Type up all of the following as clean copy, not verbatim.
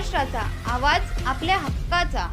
महाराष्ट्राचा आवाज, आपल्या हक्काचा.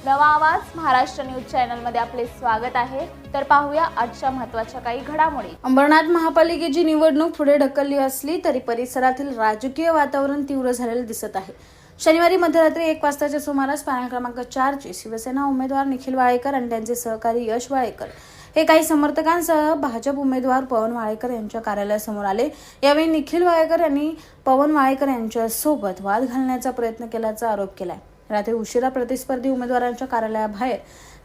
नवा आवाज महाराष्ट्र न्यूज चॅनलमध्ये आपले स्वागत आहे. तर पाहूया आजच्या महत्त्वाच्या काही घडामोडी. अंबरनाथ महापालिकेची निवडणूक पुढे ढकलली असली तरी परिसरातील राजकीय वातावरण तीव्र झालेले दिसत आहे. शनिवारी मध्यरात्री 1 वाजताच्या सुमारास पॅनल क्रमांक 4 चे शिवसेना उमेदवार निखिल वाळेकर आणि त्यांचे सहकारी यश वाळेकर हे काही समर्थकांसह भाजप उमेदवार पवन वाळेकर यांच्या कार्यालयासमोर आले. यावेळी निखिल वाळेकर यांनी पवन वाळेकर यांच्यासोबत वाद घालण्याचा प्रयत्न केल्याचा आरोप केलाय. रात्री उशिरा प्रतिस्पर्धी उमेदवारांच्या कार्यालयाबाहेर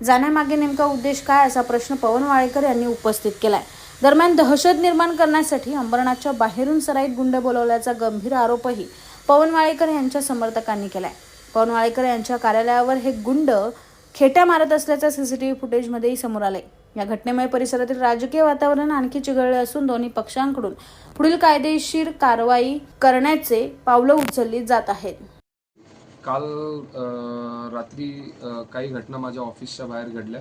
जाण्यामागे नेमका उद्देश काय असा प्रश्न पवन वाळेकर यांनी उपस्थित केलाय. दरम्यान दहशत निर्माण करण्यासाठी अंबरनाथच्या बाहेरून सराईत गुंड बोलवल्याचा गंभीर आरोपही पवन वाळेकर यांच्या समर्थकांनी केलाय. पवन वाळेकर यांच्या कार्यालयावर हे गुंड खेट्या मारत असल्याचं सीसीटीव्ही फुटेजमध्येही समोर आले. या घटनेमुळे परिसरातील राजकीय वातावरण आणखी चिघळले असून दोन्ही पक्षांकडून पुढील कायदेशीर कारवाई करण्याचे पावलं उचलली जात आहेत. काल रात्री काही घटना माझ्या ऑफिसच्या बाहेर घडल्या.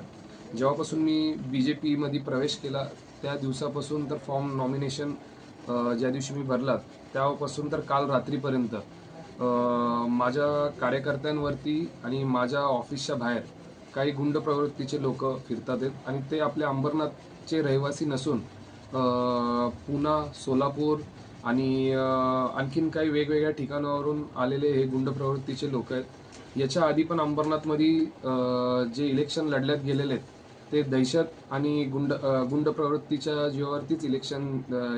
जेव्हापासून मी BJP मध्ये प्रवेश केला त्या दिवसापासून तर फॉर्म नॉमिनेशन ज्या दिवशी मी भरला तेव्हापासून तर काल रात्रीपर्यंत माझ्या कार्यकर्त्यांवरती आणि माझ्या ऑफिसच्या बाहेर काही गुंड प्रवृत्तीचे लोक फिरतात आहेत आणि ते आपल्या अंबरनाथचे रहिवासी नसून पुणा, सोलापूर आणि आणखीन काही वेगवेगळ्या ठिकाणावरून आलेले हे गुंड प्रवृत्तीचे लोक आहेत. याच्या आधी पण अंबरनाथमध्ये जे इलेक्शन लढल्यात गेलेले आहेत ते दहशत आणि गुंड प्रवृत्तीच्या जीवावरतीच इलेक्शन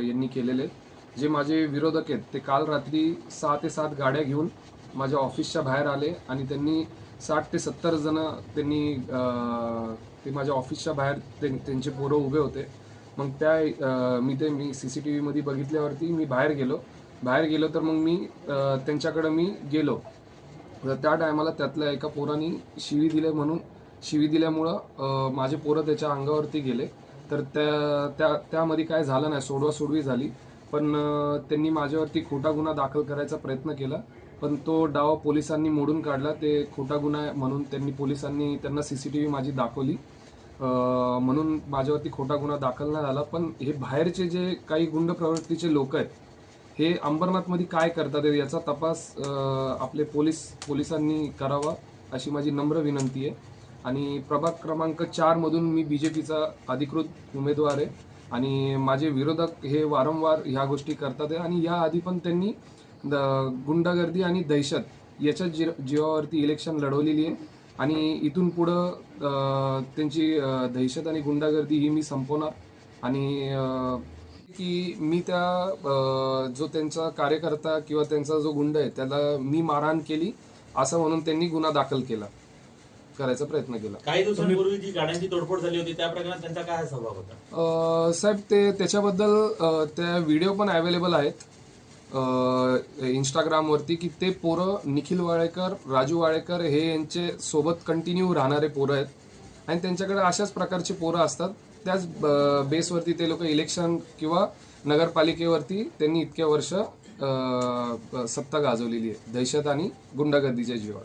यांनी केलेले आहेत. जे माझे विरोधक आहेत ते काल रात्री 6 ते 7 गाड्या घेऊन माझ्या ऑफिसच्या बाहेर आले आणि त्यांनी 60 ते 70 जण त्यांनी ते माझ्या ऑफिसच्या बाहेर त्यांचे पोरं उभे होते. मग मी CCTV मध्ये बघितल्यावरती मी बाहेर गेलो तर मग मी त्यांच्याकडे मी गेलो. त्या टायमाला त्यातल्या एका पोरानी शिवी दिल्यामुळं माझे पोरं त्याच्या अंगावरती गेले. तर त्यामध्ये काय झालं नाही, सोडवासोडवी झाली. पण त्यांनी माझ्यावरती खोटा गुन्हा दाखल करायचा प्रयत्न केला पण तो डाव पोलिसांनी मोडून काढला. ते खोटा गुन्हा म्हणून पोलिसांनी त्यांना CCTV माझी दाखवली म्हणून माझ्यावरती खोटा गुन्हा दाखल नाही झाला. पण हे बाहेरचे जे काही गुंड प्रवृत्तीचे लोक आहेत हे अंबरनाथमध्ये काय करतात याचा तपास आपले पोलिसांनी करावा अशी माझी नम्र विनंती आहे. आणि प्रभाग क्रमांक 4 मधून मी BJPचा अधिकृत उमेदवार आहे आणि माझे विरोधक हे वारंवार ह्या गोष्टी करतात आणि याआधी पण त्यांनी गुंडागर्दी आणि दहशत याच्या जीवावरती इलेक्शन लढवलेली आहे आणि इथून पुढं त्यांची दहशत आणि गुंडागर्दी ही मी संपवणार. आणि की मी जो त्यांचा कार्यकर्ता किंवा त्यांचा जो गुंड आहे त्याला मी मारहाण केली असं म्हणून त्यांनी गुन्हा दाखल करायचा प्रयत्न केला. काही दिवसांपूर्वी जी गाड्यांची तोडफोड झाली होती त्या प्रकरणात त्यांचा काय सहभाग होता? साहेब त्याच्याबद्दल त्या व्हिडिओ पण अवेलेबल आहेत इंस्टाग्रामवरती की ते पोरं निखिल वाळेकर, राजू वाळेकर हे यांचे सोबत कंटिन्यू राहणारे पोरं आहेत आणि त्यांच्याकडे अशाच प्रकारचे पोरं असतात. त्याच बेसवरती ते लोक इलेक्शन किंवा नगरपालिकेवरती त्यांनी इतक्या वर्ष सत्ता गाजवलेली आहे दहशत आणि गुंडागर्दीच्या जीवावर.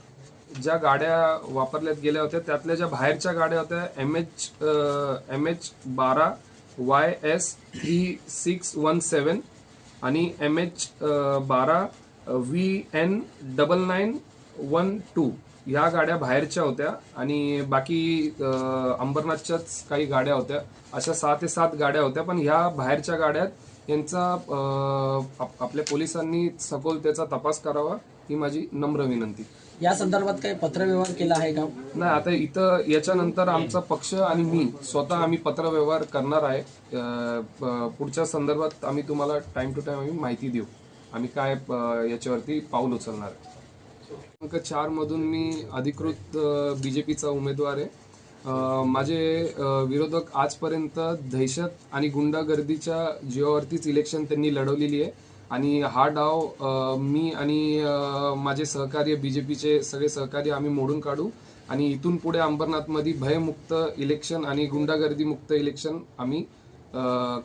ज्या गाड्या वापरल्यात गेल्या होत्या त्यातल्या ज्या बाहेरच्या गाड्या होत्या MH12 YS 3617 आणि MH12 VN9912 ह्या गाड्या बाहेरच्या होत्या आणि बाकी अंबरनाथच्याच काही गाड्या होत्या. अशा 6 ते 7 गाड्या होत्या. पण ह्या बाहेरच्या गाड्यात यांचा आपल्या पोलिसांनी सखोल त्याचा तपास करावा ही माझी नम्र विनंती. या संदर्भात काही पत्रव्यवहार केला आहे का? नाही, आता इथं याच्यानंतर आमचा पक्ष आणि मी स्वतः आम्ही पत्रव्यवहार करणार आहे. पुढच्या संदर्भात आम्ही तुम्हाला टाइम टू टाइम आम्ही माहिती देऊ आम्ही काय याच्यावरती पाऊल उचलणार आहे. क्रमांक 4 मधून मी अधिकृत BJPचा उमेदवार आहे. माझे विरोधक आजपर्यंत दहशत आणि गुंडागर्दीच्या जीवावरतीच इलेक्शन त्यांनी लढवलेली आहे आणि हा डाव मी आणि माझे सहकार्य BJPचे सगळे सहकार्य आम्ही मोडून काढू आणि इथून पुढे अंबरनाथमध्ये भयमुक्त इलेक्शन आणि गुंडागर्दीमुक्त इलेक्शन आम्ही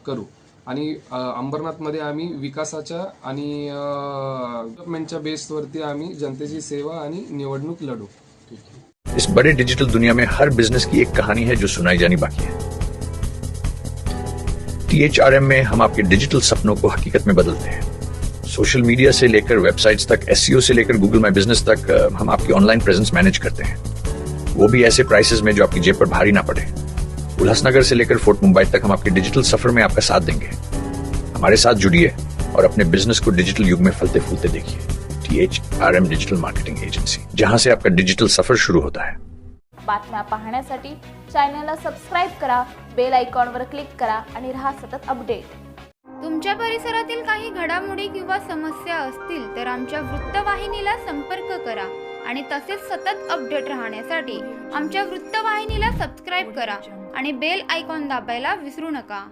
करू आणि अंबरनाथमध्ये आम्ही विकासाच्या आणि डेव्हलपमेंटच्या बेसवरती आम्ही जनतेची सेवा आणि निवडणूक लढू. इस बड़े डिजिटल दुनिया में हर बिजनेस की एक कहानी है जो सुनाई जानी बाकी है. THRM में हम आपके डिजिटल सपनों को हकीकत में बदलते हैं. सोशल मीडिया से लेकर वेबसाइट्स तक, एसईओ से लेकर गूगल माई बिजनेस तक हम आपकी ऑनलाइन प्रेजेंस मैनेज करते हैं, वो भी ऐसे प्राइसेस में जो आपकी जेब पर भारी ना पड़े। उल्लासनगर से लेकर फोर्ट मुंबई तक हम आपके डिजिटल सफर में आपका साथ देंगे। हमारे साथ जुड़िए और अपने बिजनेस को डिजिटल युग में फलते फूलते देखिए। THRM डिजिटल मार्केटिंग एजेंसी, जहां से आपका डिजिटल सफर शुरू होता है। बातम्या पाहण्यासाठी चॅनलला सबस्क्राईब करा, बेल आयकॉनवर क्लिक करा आणि रहा सतत अपडेट। तुमच्या परिसरातील काही घडामोडी किंवा समस्या असतील तर आमच्या वृत्तवाहिनीला संपर्क करा आणि तसेच सतत अपडेट राहण्यासाठी आमच्या वृत्तवाहिनीला सबस्क्राईब करा आणि बेल आयकॉन दाबायला विसरू नका।